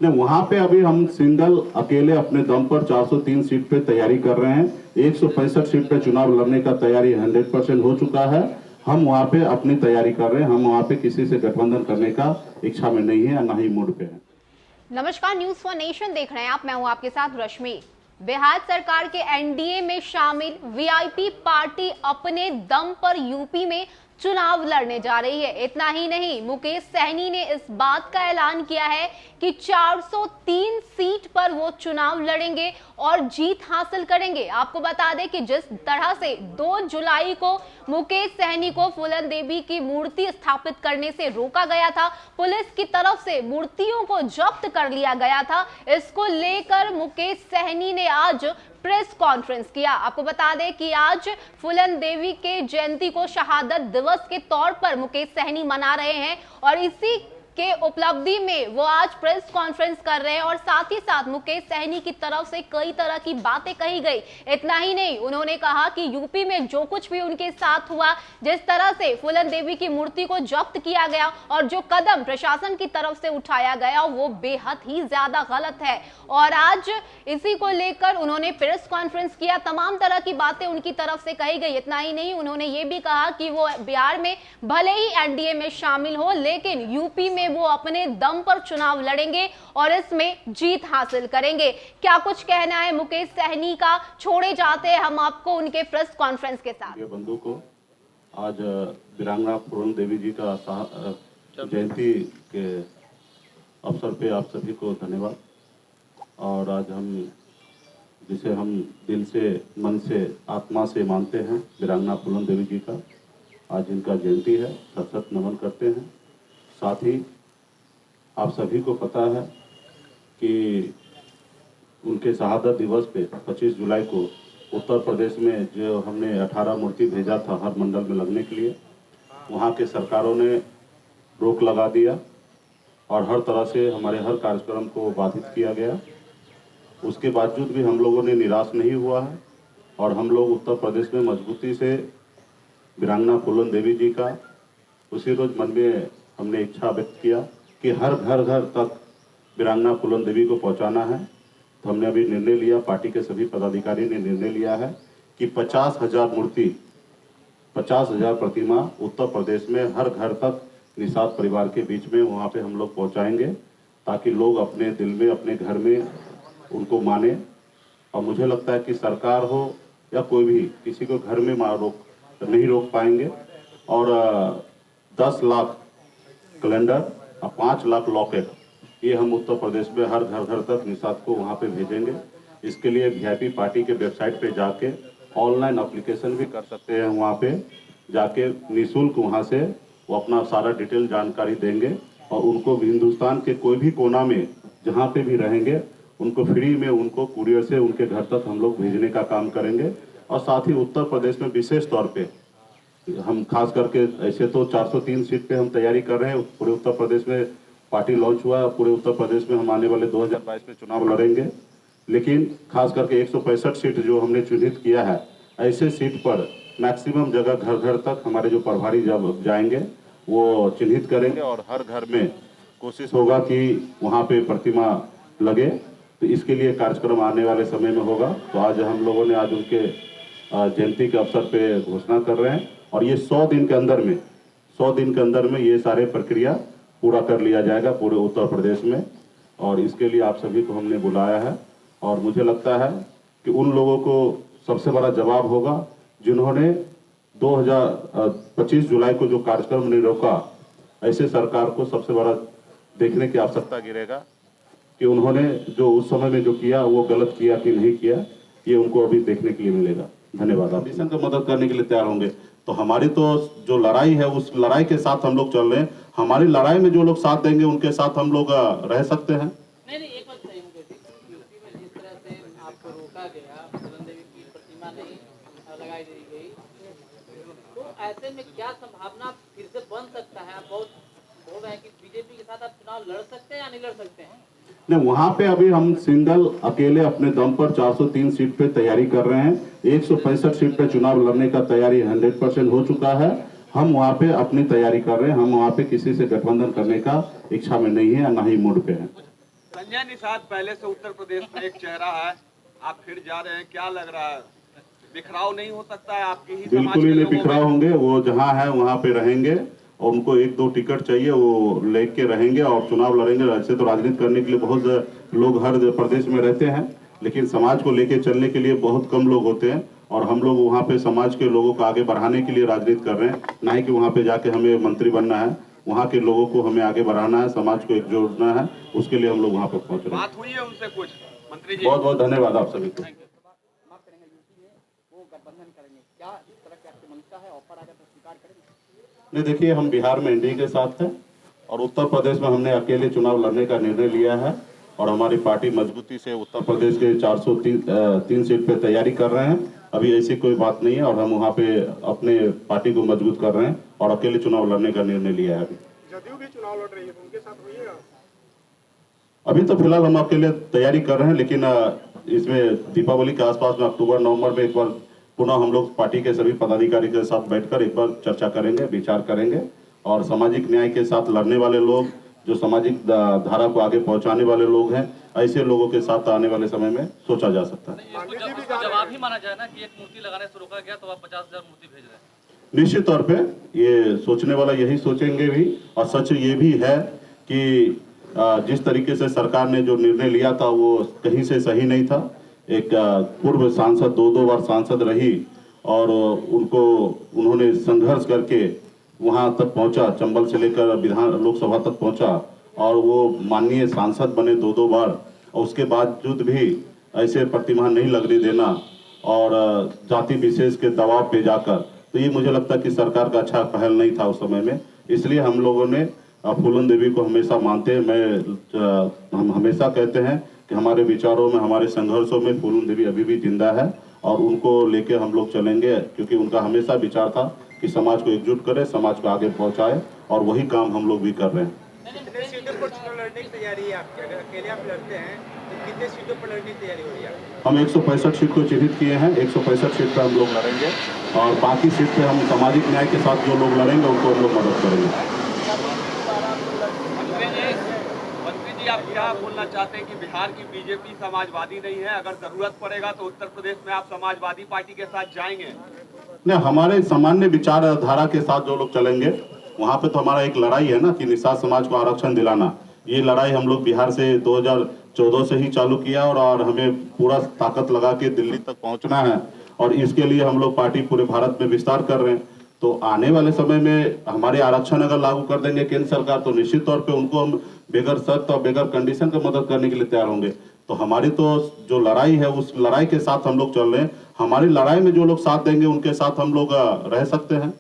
नहीं, वहां पे अभी हम सिंगल अकेले अपने दम पर 403 सीट पे तैयारी कर रहे हैं। 165 सीट पे चुनाव लड़ने का तैयारी 100% हो चुका है। हम वहां पे अपनी तैयारी कर रहे हैं। हम वहां पे किसी से गठबंधन करने का इच्छा में नहीं है या ना ही मूड पे है। नमस्कार, न्यूज फॉर नेशन देख रहे हैं आप। मैं हूं आपके साथ रश्मि। बिहार सरकार के एनडीए में शामिल वीआईपी पार्टी अपने दम पर यूपी में चुनाव लड़ने जा रही है। इतना ही नहीं, मुकेश सहनी ने इस बात का ऐलान किया है कि 403 सीट पर वो चुनाव लड़ेंगे और जीत हासिल करेंगे। आपको बता दें कि जिस तरह से 2 जुलाई को मुकेश सहनी को फूलन देवी की मूर्ति स्थापित करने से रोका गया था, पुलिस की तरफ से मूर्तियों को जब्त कर लिया गया था, इसको लेकर मुकेश सहनी ने आज प्रेस कॉन्फ्रेंस किया। आपको बता दें कि आज फूलन देवी के जयंती को शहादत दिवस के तौर पर मुकेश सहनी मना रहे हैं और इसी के उपलब्धि में वो आज प्रेस कॉन्फ्रेंस कर रहे हैं और साथ ही साथ मुकेश सहनी की तरफ से कई तरह की बातें कही गई। इतना ही नहीं, उन्होंने कहा कि यूपी में जो कुछ भी उनके साथ हुआ, जिस तरह से फूलन देवी की मूर्ति को जब्त किया गया और जो कदम प्रशासन की तरफ से उठाया गया, वो बेहद ही ज्यादा गलत है। और आज इसी को लेकर उन्होंने प्रेस कॉन्फ्रेंस किया, तमाम तरह की बातें उनकी तरफ से कही गई। इतना ही नहीं, उन्होंने ये भी कहा कि वो बिहार में भले ही एनडीए में शामिल हो, लेकिन यूपी में वो अपने दम पर चुनाव लड़ेंगे और इसमें जीत हासिल करेंगे। क्या कुछ कहना है मुकेश सहनी का, छोड़े जाते हैं हम आपको उनके प्रेस कॉन्फ्रेंस के साथ। बंधु को आज वीरांगना फूलन देवी जी का जयंती के अवसर पे आप सभी को धन्यवाद। और आज हम जिसे हम दिल से, मन से, आत्मा से मानते हैं, वीरांगना फूलन देवी जी का आज इनका जयंती है, सत नमन करते हैं। साथ ही आप सभी को पता है कि उनके शहादत दिवस पे 25 जुलाई को उत्तर प्रदेश में जो हमने 18 मूर्ति भेजा था हर मंडल में लगने के लिए, वहाँ के सरकारों ने रोक लगा दिया और हर तरह से हमारे हर कार्यक्रम को बाधित किया गया। उसके बावजूद भी हम लोगों ने निराश नहीं हुआ है और हम लोग उत्तर प्रदेश में मजबूती से वीरांगना फूलन देवी जी का उसी रोज मन में हमने इच्छा व्यक्त किया कि हर घर घर तक वीरांगना फूलन देवी को पहुंचाना है। तो हमने अभी निर्णय लिया, पार्टी के सभी पदाधिकारी ने निर्णय लिया है कि 50,000 मूर्ति, 50,000 प्रतिमा उत्तर प्रदेश में हर घर तक निषाद परिवार के बीच में वहाँ पे हम लोग पहुँचाएंगे, ताकि लोग अपने दिल में, अपने घर में उनको माने। और मुझे लगता है कि सरकार हो या कोई भी किसी को घर में नहीं रोक पाएंगे। और 10 लाख कैलेंडर और 5 लाख लॉकेट, ये हम उत्तर प्रदेश में हर घर घर तक निषाद को वहाँ पे भेजेंगे। इसके लिए वीआईपी पार्टी के वेबसाइट पे जाके ऑनलाइन एप्लीकेशन भी कर सकते हैं। वहाँ पे जाके निःशुल्क वहाँ से वो अपना सारा डिटेल जानकारी देंगे और उनको भी हिंदुस्तान के कोई भी कोना में जहाँ पे भी रहेंगे उनको फ्री में, उनको कुरियर से उनके घर तक हम लोग भेजने का काम करेंगे। और साथ ही उत्तर प्रदेश में विशेष तौर पे हम खास करके, ऐसे तो 403 सीट पे हम तैयारी कर रहे हैं, पूरे उत्तर प्रदेश में पार्टी लॉन्च हुआ, पूरे उत्तर प्रदेश में हम आने वाले 2022 में चुनाव लड़ेंगे। लेकिन खास करके 165 सीट जो हमने चिन्हित किया है, ऐसे सीट पर मैक्सिमम जगह घर घर तक हमारे जो प्रभारी जब जाएंगे वो चिन्हित करेंगे और हर घर में कोशिश होगा कि वहाँ पे प्रतिमा लगे। तो इसके लिए कार्यक्रम आने वाले समय में होगा। तो आज हम लोगों ने आज उनके जयंती के अवसर पे घोषणा कर रहे हैं और ये 100 दिन के अंदर में ये सारे प्रक्रिया पूरा कर लिया जाएगा पूरे उत्तर प्रदेश में। और इसके लिए आप सभी को हमने बुलाया है और मुझे लगता है कि उन लोगों को सबसे बड़ा जवाब होगा जिन्होंने 25 जुलाई को जो कार्यक्रम नहीं रोका। ऐसे सरकार को सबसे बड़ा देखने की आवश्यकता गिरेगा कि उन्होंने जो उस समय में जो किया वो गलत किया कि नहीं किया, ये उनको अभी देखने के लिए मिलेगा। धन्यवाद। आप मिशन को मदद करने के लिए तैयार होंगे तो हमारी तो जो लड़ाई है उस लड़ाई के साथ हम लोग चल रहे हैं। हमारी लड़ाई में जो लोग साथ देंगे उनके साथ हम लोग रह सकते हैं। नहीं, एक बात सही मुझे यूपी में जिस तरह से आपको रोका गया, फूलन देवी की प्रतिमा नहीं लगाई गई, तो ऐसे में क्या संभावना फिर से बन सकता है? आप बहुत बोल रहे हैं कि बीजेपी के साथ आप चुनाव लड़ सकते हैं या नहीं लड़ सकते हैं? नहीं, वहाँ पे अभी हम सिंगल अकेले अपने दम पर 403 सीट पे तैयारी कर रहे हैं। 165 सीट पे चुनाव लड़ने का तैयारी 100% हो चुका है। हम वहाँ पे अपनी तैयारी कर रहे हैं। हम वहाँ पे किसी से गठबंधन करने का इच्छा में नहीं है या ना ही मूड पे है। संजय निषाद पहले से उत्तर प्रदेश में एक चेहरा है, आप फिर जा रहे हैं, क्या लग रहा है? बिखराव नहीं हो सकता है आपकी ही समाज बिल्कुल के ही नहीं लोगों में? बिखराव होंगे, वो जहाँ है वहाँ पे रहेंगे और उनको 1-2 टिकट चाहिए, वो लेके रहेंगे और चुनाव लड़ेंगे। ऐसे तो राजनीति करने के लिए बहुत लोग हर प्रदेश में रहते हैं, लेकिन समाज को लेके चलने के लिए बहुत कम लोग होते हैं और हम लोग वहाँ पे समाज के लोगों को आगे बढ़ाने के लिए राजनीति कर रहे हैं, ना ही कि वहाँ पे जाके हमें मंत्री बनना है। वहाँ के लोगों को हमें आगे बढ़ाना है, समाज को एक जोड़ना है, उसके लिए हम लोग वहाँ पे पहुँच रहे हैं। बात हुई है उनसे कुछ मंत्री जी? बहुत बहुत धन्यवाद आप सभी को। माफ करेंगे, यूपी में वो गठबंधन करेंगे, क्या इस तरह की आपकी मंशा है? ऑफर आएगा तो स्वीकार करेंगे? नहीं, देखिए, हम बिहार में एनडीए के साथ हैं और उत्तर प्रदेश में हमने अकेले चुनाव लड़ने का निर्णय लिया है और हमारी पार्टी मजबूती से उत्तर प्रदेश के 403 सीट पे तैयारी कर रहे हैं। अभी ऐसी कोई बात नहीं है और हम वहाँ पे अपने पार्टी को मजबूत कर रहे हैं और अकेले चुनाव लड़ने का निर्णय लिया है। अभी जदयू भी चुनाव लड़ रही है तो उनके साथ होइएगा? अभी तो फिलहाल हम अकेले तैयारी कर रहे हैं, लेकिन इसमें दीपावली के आसपास में अक्टूबर नवंबर में एक बार पुनः हम लोग पार्टी के सभी पदाधिकारी के साथ बैठकर एक बार चर्चा करेंगे, विचार करेंगे और सामाजिक न्याय के साथ लड़ने वाले लोग, जो सामाजिक धारा को आगे पहुंचाने वाले लोग हैं, ऐसे लोगों के साथ आने वाले समय में सोचा जा सकता है। इसको जवाब ही माना जाए ना कि एक मूर्ति लगाने से रोका गया तो आप 50,000 मूर्ति भेज रहे हैं। निश्चित तौर पे ये सोचने वाला यही सोचेंगे भी और सच ये भी है कि जिस तरीके से सरकार ने जो निर्णय लिया था वो कहीं से सही नहीं था। एक पूर्व सांसद 2 बार सांसद रही और उन्होंने संघर्ष करके वहां तक पहुंचा, चंबल से लेकर लोकसभा तक पहुंचा और वो माननीय सांसद बने 2 बार और उसके बावजूद भी ऐसे प्रतिमा नहीं लगने देना और जाति विशेष के दबाव पे जाकर, तो ये मुझे लगता है कि सरकार का अच्छा पहल नहीं था उस समय में। इसलिए हम लोगों ने फूलन देवी को हमेशा मानते हैं। हम हमेशा कहते हैं कि हमारे विचारों में, हमारे संघर्षों में फूलन देवी अभी भी जिंदा है और उनको लेके हम लोग चलेंगे, क्योंकि उनका हमेशा विचार था कि समाज को एकजुट करे, समाज को आगे पहुंचाए और वही काम हम लोग भी कर रहे हैं। कितने सीटों पर चुनाव लड़ने की तैयारी है आपकी? अगर अकेले आप लड़ते हैं तो कितने सीटों पर लड़ने की तैयारी हो रही है आपकी? हम 165 सीट को चिन्हित किए हैं, 165 सीट पर हम लोग लड़ेंगे और बाकी सीट पे हम सामाजिक न्याय के साथ जो लोग लड़ेंगे उनको हम लोग मदद करेंगे। मंत्री जी, आप क्या बोलना चाहते हैं कि बिहार की बीजेपी समाजवादी नहीं है? अगर जरूरत पड़ेगा तो उत्तर प्रदेश में आप समाजवादी पार्टी के साथ जाएंगे? नहीं, हमारे सामान्य विचारधारा के साथ जो लोग चलेंगे, वहाँ पे तो हमारा एक लड़ाई है ना कि निषाद समाज को आरक्षण दिलाना। ये लड़ाई हम लोग बिहार से 2014 से ही चालू किया और हमें पूरा ताकत लगा के दिल्ली तक पहुँचना है और इसके लिए हम लोग पार्टी पूरे भारत में विस्तार कर रहे हैं। तो आने वाले समय में हमारे आरक्षण अगर लागू कर देंगे केंद्र सरकार, तो निश्चित तौर पे उनको हम बेगर शर्त और बेगर कंडीशन का मदद करने के लिए तैयार होंगे। तो हमारी तो जो लड़ाई है उस लड़ाई के साथ हम लोग चल रहे हैं। हमारी लड़ाई में जो लोग साथ देंगे उनके साथ हम लोग रह सकते हैं।